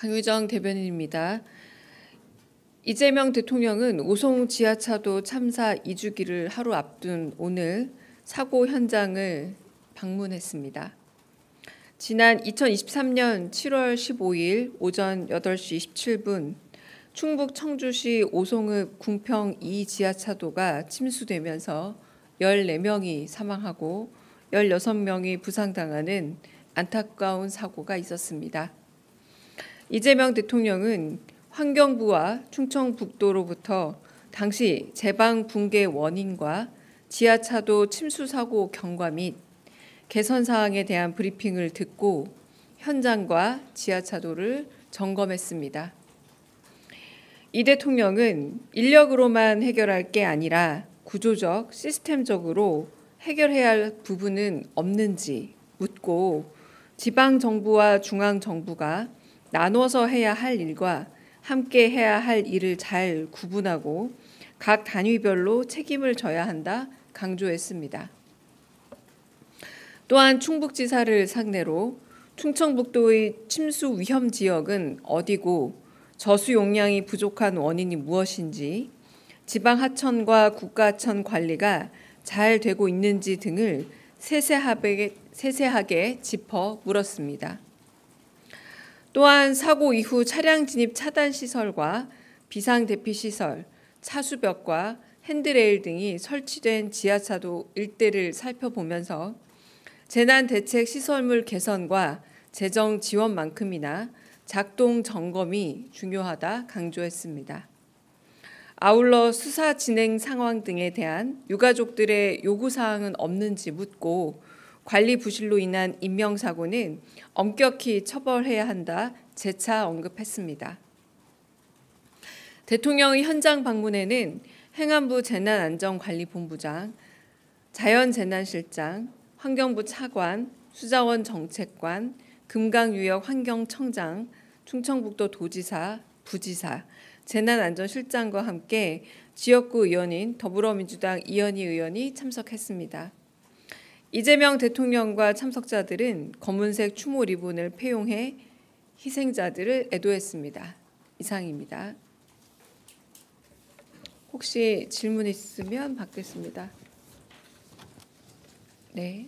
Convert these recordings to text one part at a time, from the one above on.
강유정 대변인입니다. 이재명 대통령은 오송 지하차도 참사 2주기를 하루 앞둔 오늘 사고 현장을 방문했습니다. 지난 2023년 7월 15일 오전 8시 27분 충북 청주시 오송읍 궁평 2 지하차도가 침수되면서 14명이 사망하고 16명이 부상당하는 안타까운 사고가 있었습니다. 이재명 대통령은 환경부와 충청북도로부터 당시 제방 붕괴 원인과 지하차도 침수 사고 경과 및 개선 사항에 대한 브리핑을 듣고 현장과 지하차도를 점검했습니다. 이 대통령은 인력으로만 해결할 게 아니라 구조적, 시스템적으로 해결해야 할 부분은 없는지 묻고 지방 정부와 중앙 정부가 나눠서 해야 할 일과 함께 해야 할 일을 잘 구분하고 각 단위별로 책임을 져야 한다 강조했습니다. 또한 충북지사를 상대로 충청북도의 침수 위험 지역은 어디고 저수 용량이 부족한 원인이 무엇인지 지방 하천과 국가하천 관리가 잘 되고 있는지 등을 세세하게 짚어 물었습니다. 또한 사고 이후 차량 진입 차단 시설과 비상 대피 시설, 차수벽과 핸드레일 등이 설치된 지하차도 일대를 살펴보면서 재난 대책 시설물 개선과 재정 지원만큼이나 작동 점검이 중요하다 강조했습니다. 아울러 수사 진행 상황 등에 대한 유가족들의 요구사항은 없는지 묻고 관리 부실로 인한 인명사고는 엄격히 처벌해야 한다 재차 언급했습니다. 대통령의 현장 방문에는 행안부 재난안전관리본부장, 자연재난실장, 환경부 차관, 수자원 정책관, 금강유역 환경청장, 충청북도 도지사, 부지사, 재난안전실장과 함께 지역구 의원인 더불어민주당 이현희 의원이 참석했습니다. 이재명 대통령과 참석자들은 검은색 추모 리본을 폐용해 희생자들을 애도했습니다. 이상입니다. 혹시 질문 있으면 받겠습니다. 네.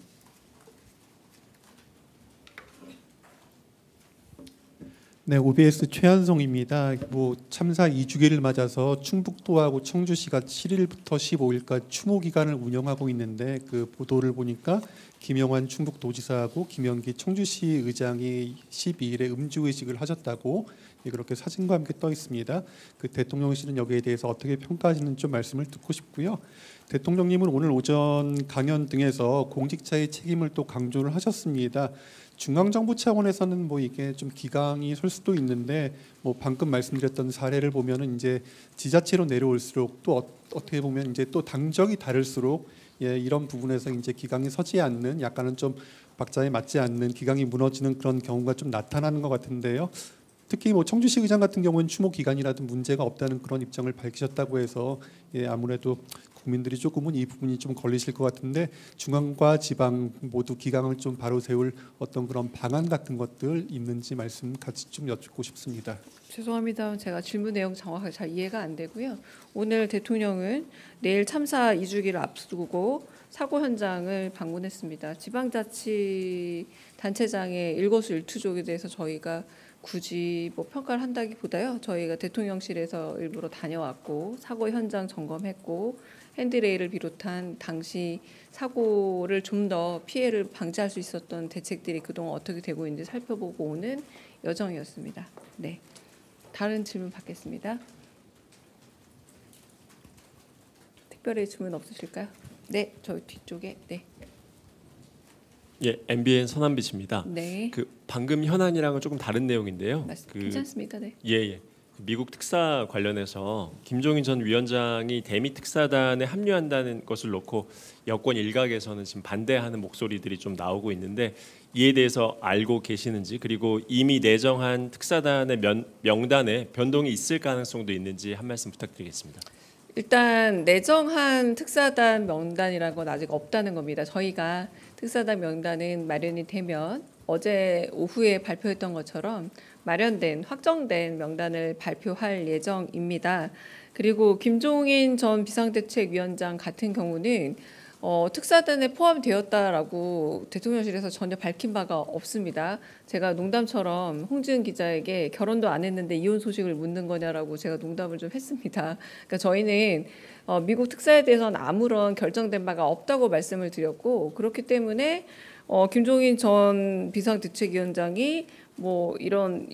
네, OBS 최한성입니다. 참사 2주기를 맞아서 충북도하고 청주시가 7일부터 15일까지 추모 기간을 운영하고 있는데 그 보도를 보니까 김영환 충북도지사하고 김영기 청주시 의장이 12일에 음주의식을 하셨다고 그렇게 사진과 함께 떠 있습니다. 그 대통령실은 여기에 대해서 어떻게 평가하시는지 좀 말씀을 듣고 싶고요. 대통령님은 오늘 오전 강연 등에서 공직자의 책임을 또 강조를 하셨습니다. 중앙정부 차원에서는 이게 좀 기강이 설 수도 있는데 방금 말씀드렸던 사례를 보면은 이제 지자체로 내려올수록 또 어떻게 보면 이제 또 당적이 다를수록 이런 부분에서 이제 기강이 서지 않는 약간은 좀 박자에 맞지 않는 기강이 무너지는 그런 경우가 좀 나타나는 것 같은데요. 특히 청주시 의장 같은 경우는 추모 기간이라든 문제가 없다는 그런 입장을 밝히셨다고 해서 아무래도 국민들이 조금은 이 부분이 좀 걸리실 것 같은데 중앙과 지방 모두 기강을 좀 바로 세울 어떤 그런 방안 같은 것들 있는지 말씀 같이 좀 여쭙고 싶습니다. 죄송합니다. 제가 질문 내용 정확하게 잘 이해가 안 되고요. 오늘 대통령은 내일 참사 2주기를 앞두고 사고 현장을 방문했습니다. 지방자치단체장의 일거수일투족에 대해서 저희가 굳이 평가를 한다기보다요. 저희가 대통령실에서 일부러 다녀왔고 사고 현장 점검했고 핸드레일을 비롯한 당시 사고를 좀 더 피해를 방지할 수 있었던 대책들이 그동안 어떻게 되고 있는지 살펴보고 오는 여정이었습니다. 네, 다른 질문 받겠습니다. 특별히 질문 없으실까요? 네, 저 뒤쪽에. 네. 예, MBN 선한빛입니다. 네. 방금 현안이랑은 조금 다른 내용인데요. 괜찮습니다. 네. 예. 미국 특사 관련해서 김종인 전 위원장이 대미 특사단에 합류한다는 것을 놓고 여권 일각에서는 지금 반대하는 목소리들이 좀 나오고 있는데 이에 대해서 알고 계시는지 그리고 이미 내정한 특사단의 명단에 변동이 있을 가능성도 있는지 한 말씀 부탁드리겠습니다. 일단 내정한 특사단 명단이라는 건 아직 없다는 겁니다. 저희가 특사단 명단은 마련이 되면 어제 오후에 발표했던 것처럼 마련된 확정된 명단을 발표할 예정입니다. 그리고 김종인 전 비상대책위원장 같은 경우는 특사단에 포함되었다라고 대통령실에서 전혀 밝힌 바가 없습니다. 제가 농담처럼 홍지은 기자에게 결혼도 안 했는데 이혼 소식을 묻는 거냐라고 제가 농담을 좀 했습니다. 그러니까 저희는 미국 특사에 대해서는 아무런 결정된 바가 없다고 말씀을 드렸고, 그렇기 때문에 김종인 전 비상대책위원장이 이런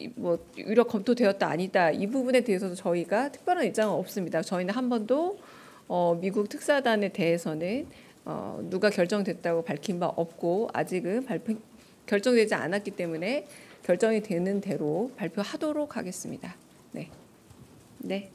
유력 검토되었다 아니다, 이 부분에 대해서도 저희가 특별한 입장은 없습니다. 저희는 한 번도 미국 특사단에 대해서는 누가 결정됐다고 밝힌 바 없고, 아직은 결정되지 않았기 때문에 결정이 되는 대로 발표하도록 하겠습니다. 네. 네,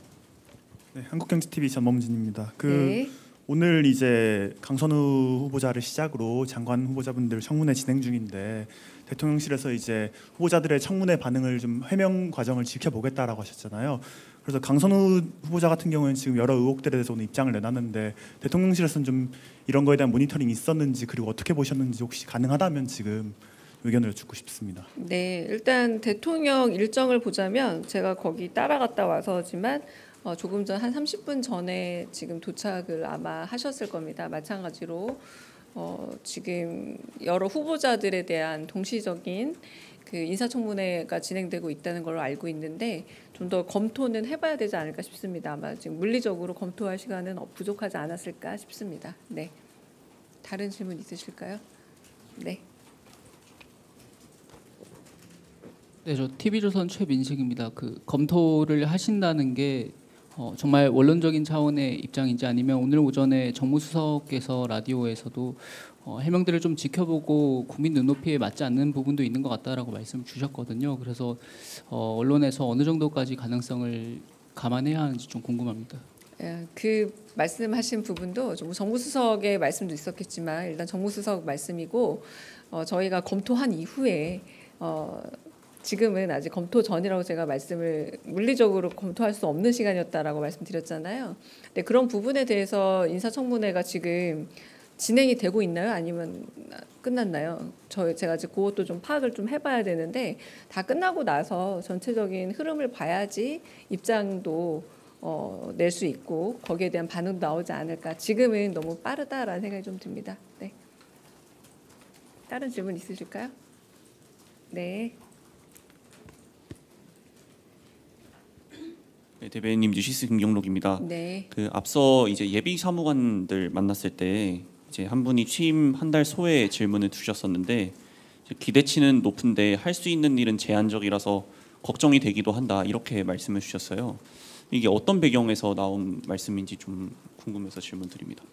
한국경제TV 전범진입니다. 네. 오늘 이제 강선우 후보자를 시작으로 장관 후보자분들 청문회 진행 중인데, 대통령실에서 이제 후보자들의 청문회 반응을 좀 해명 과정을 지켜보겠다라고 하셨잖아요. 그래서 강선우 후보자 같은 경우는 지금 여러 의혹들에 대해서 오늘 입장을 내놨는데, 대통령실에서는 좀 이런 거에 대한 모니터링이 있었는지, 그리고 어떻게 보셨는지 혹시 가능하다면 지금 의견을 여쭙고 싶습니다. 네, 일단 대통령 일정을 보자면 제가 거기 따라갔다 와서지만 조금 전 한 30분 전에 지금 도착을 아마 하셨을 겁니다. 마찬가지로 지금 여러 후보자들에 대한 동시적인 그 인사청문회가 진행되고 있다는 걸로 알고 있는데, 좀 더 검토는 해봐야 되지 않을까 싶습니다. 아마 지금 물리적으로 검토할 시간은 부족하지 않았을까 싶습니다. 네, 다른 질문 있으실까요? 네. 네, 저 TV조선 최민식입니다. 그 검토를 하신다는 게 정말 원론적인 차원의 입장인지, 아니면 오늘 오전에 정무수석께서 라디오에서도 해명들을 좀 지켜보고 국민 눈높이에 맞지 않는 부분도 있는 것 같다라고 말씀을 주셨거든요. 그래서 언론에서 어느 정도까지 가능성을 감안해야 하는지 좀 궁금합니다. 그 말씀하신 부분도 정무수석의 말씀도 있었겠지만 일단 정무수석 말씀이고, 저희가 검토한 이후에 지금은 아직 검토 전이라고 제가 말씀을, 물리적으로 검토할 수 없는 시간이었다라고 말씀드렸잖아요. 근데 그런 부분에 대해서 인사청문회가 지금 진행이 되고 있나요? 아니면 끝났나요? 제가 아직 그것도 좀 파악을 좀 해봐야 되는데, 다 끝나고 나서 전체적인 흐름을 봐야지 입장도 낼 수 있고 거기에 대한 반응도 나오지 않을까. 지금은 너무 빠르다라는 생각이 좀 듭니다. 네. 다른 질문 있으실까요? 네. 네, 대변인님, 뉴시스 김경록입니다. 네. 그 앞서 이제 예비 사무관들 만났을 때 이제 한 분이 취임 한 달 소에 질문을 주셨었는데, 기대치는 높은데 할 수 있는 일은 제한적이라서 걱정이 되기도 한다, 이렇게 말씀을 주셨어요. 이게 어떤 배경에서 나온 말씀인지 좀 궁금해서 질문드립니다.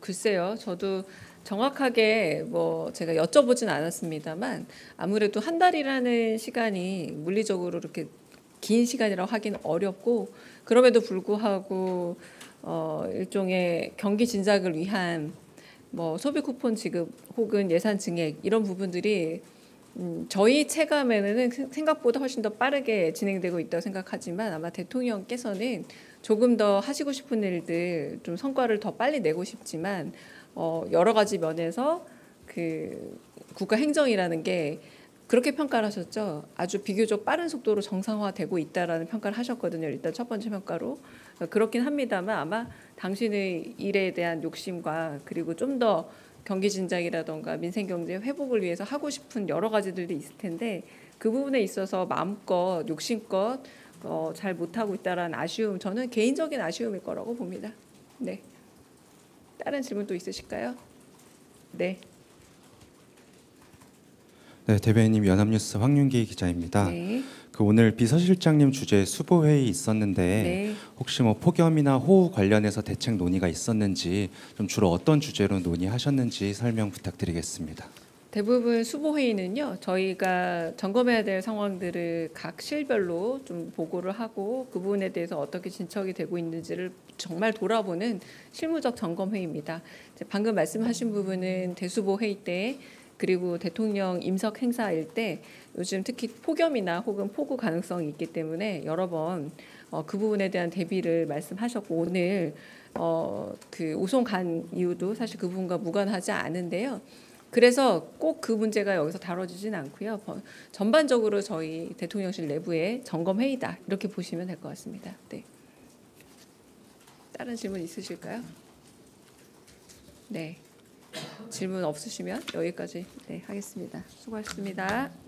글쎄요. 저도 정확하게 제가 여쭤보진 않았습니다만, 아무래도 한 달이라는 시간이 물리적으로 이렇게 긴 시간이라고 하기는 어렵고, 그럼에도 불구하고 일종의 경기 진작을 위한 소비 쿠폰 지급 혹은 예산 증액, 이런 부분들이 저희 체감에는 생각보다 훨씬 더 빠르게 진행되고 있다고 생각하지만, 아마 대통령께서는 조금 더 하시고 싶은 일들, 좀 성과를 더 빨리 내고 싶지만 여러 가지 면에서 그 국가 행정이라는 게 그렇게 평가를 하셨죠. 아주 비교적 빠른 속도로 정상화되고 있다라는 평가를 하셨거든요. 일단 첫 번째 평가로. 그렇긴 합니다만, 아마 당신의 일에 대한 욕심과 그리고 좀 더 경기 진작이라던가 민생 경제 회복을 위해서 하고 싶은 여러 가지들도 있을 텐데, 그 부분에 있어서 마음껏 욕심껏 잘 못하고 있다라는 아쉬움, 저는 개인적인 아쉬움일 거라고 봅니다. 네. 다른 질문 또 있으실까요? 네. 네, 대변인님, 연합뉴스 황윤기 기자입니다. 네. 오늘 비서실장님 주재 수보회의 있었는데 네. 혹시 폭염이나 호우 관련해서 대책 논의가 있었는지, 좀 주로 어떤 주제로 논의하셨는지 설명 부탁드리겠습니다. 대부분 수보회의는요, 저희가 점검해야 될 상황들을 각 실별로 좀 보고를 하고 그 부분에 대해서 어떻게 진척이 되고 있는지를 정말 돌아보는 실무적 점검회의입니다. 방금 말씀하신 부분은 대수보회의 때, 그리고 대통령 임석 행사일 때 요즘 특히 폭염이나 혹은 폭우 가능성이 있기 때문에 여러 번 그 부분에 대한 대비를 말씀하셨고, 오늘 그 오송 간 이유도 사실 그 부분과 무관하지 않은데요. 그래서 꼭 그 문제가 여기서 다뤄지진 않고요. 전반적으로 저희 대통령실 내부의 점검 회의다 이렇게 보시면 될 것 같습니다. 네. 다른 질문 있으실까요? 네. 질문 없으시면 여기까지 하겠습니다. 수고하셨습니다.